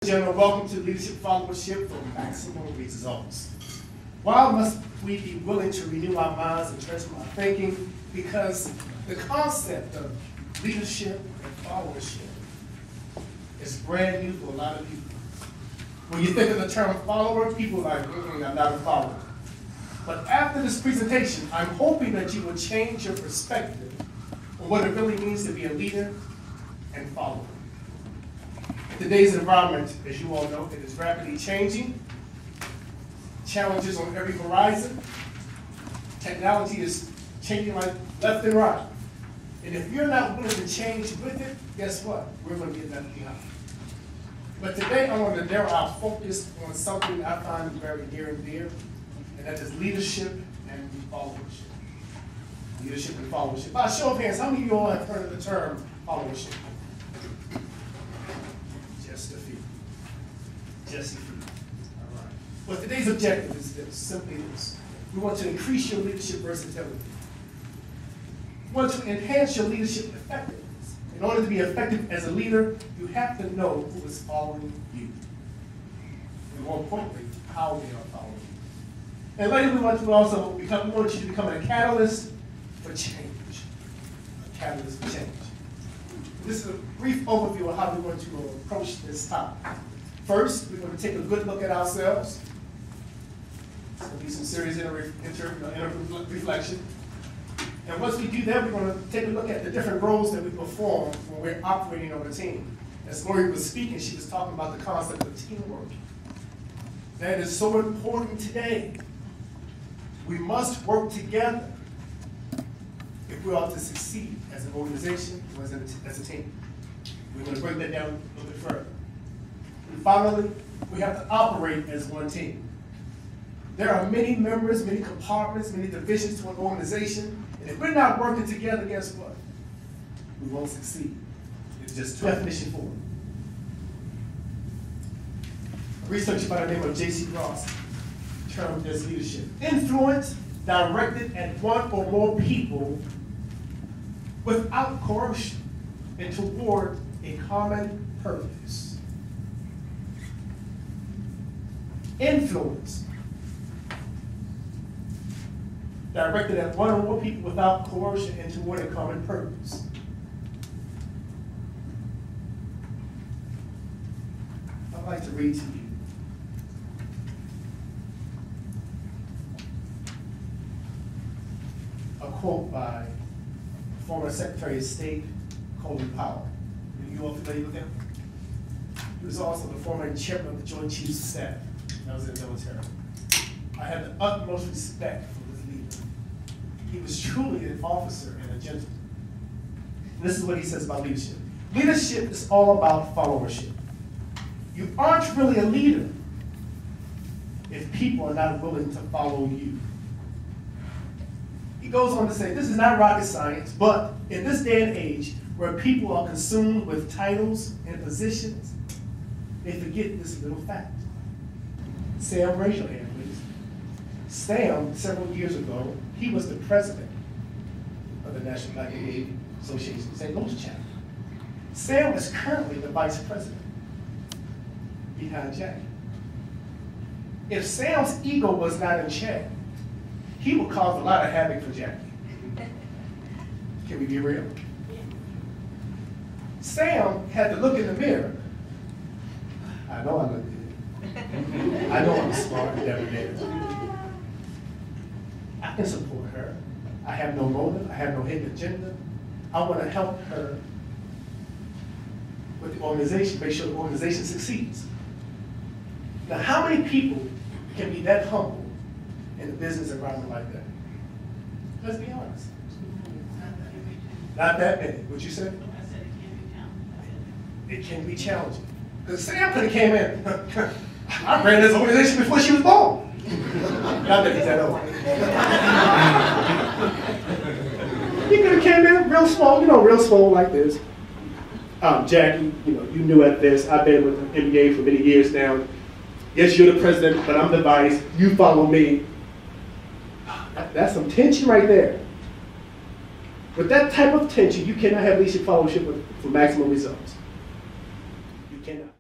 Gentlemen, welcome to Leadership Followership for maximum results. Why must we be willing to renew our minds and transform our thinking? Because the concept of leadership and followership is brand new for a lot of people. When you think of the term follower, people are like, I'm not a follower. But after this presentation, I'm hoping that you will change your perspective on what it really means to be a leader and follower. Today's environment, as you all know, it is rapidly changing. Challenges on every horizon. Technology is changing like left and right. And if you're not willing to change with it, guess what? We're going to get left behind. But today I want to narrow our focus on something I find very near and dear, and that is leadership and followership. Leadership and followership. By a show of hands, how many of you all have heard of the term followership? Just a few. Just a few. All right. Well, today's objective is this, simply this. We want to increase your leadership versatility. We want to enhance your leadership effectiveness. In order to be effective as a leader, you have to know who is following you. And more importantly, how they are following you. And later we want you to become a catalyst for change. A catalyst for change. This is a brief overview of how we're going to approach this topic. First, we're going to take a good look at ourselves. It's going to be some serious inner reflection. And once we do that, we're going to take a look at the different roles that we perform when we're operating on a team. As Lori was speaking, she was talking about the concept of teamwork. That is so important today. We must work together if we are to succeed as an organization or as a team. We're going to break that down a little bit further. And finally, we have to operate as one team. There are many members, many compartments, many divisions to an organization, and if we're not working together, guess what? We won't succeed. It's just definition for it. A researcher by the name of J.C. Ross termed as leadership. Influence directed at one or more people without coercion and toward a common purpose. Influence directed at one or more people without coercion and toward a common purpose. I'd like to read to you a quote by former Secretary of State Colin Powell. Are you all familiar with him? He was also the former chairman of the Joint Chiefs of Staff. I was in the military. I have the utmost respect for this leader. He was truly an officer and a gentleman. And this is what he says about leadership. Leadership is all about followership. You aren't really a leader if people are not willing to follow you. He goes on to say, this is not rocket science, but in this day and age where people are consumed with titles and positions, they forget this little fact. Sam, raise your hand, please. Sam, several years ago, he was the president of the National Black and Gay Association St. Louis chapter. Sam is currently the vice president behind Jackie. If Sam's ego was not in check, he would cause a lot of havoc for Jackie. Can we be real? Sam had to look in the mirror. I know I look good. I know I'm smart and debonair. I can support her. I have no motive. I have no hidden agenda. I want to help her with the organization, make sure the organization succeeds. Now, how many people can be that humble in a business environment like that? Let's be honest. Not that many. What'd you say? I said It can be challenging. Because Sam could have came in. I ran this organization before she was born. Not that he's that old. He could have came in real small, real small like this. Jackie, you knew at this. I've been with the NBA for many years now. Yes, you're the president, but I'm the vice. You follow me. That's some tension right there. With that type of tension, you cannot have leadership followership for maximum results. You cannot.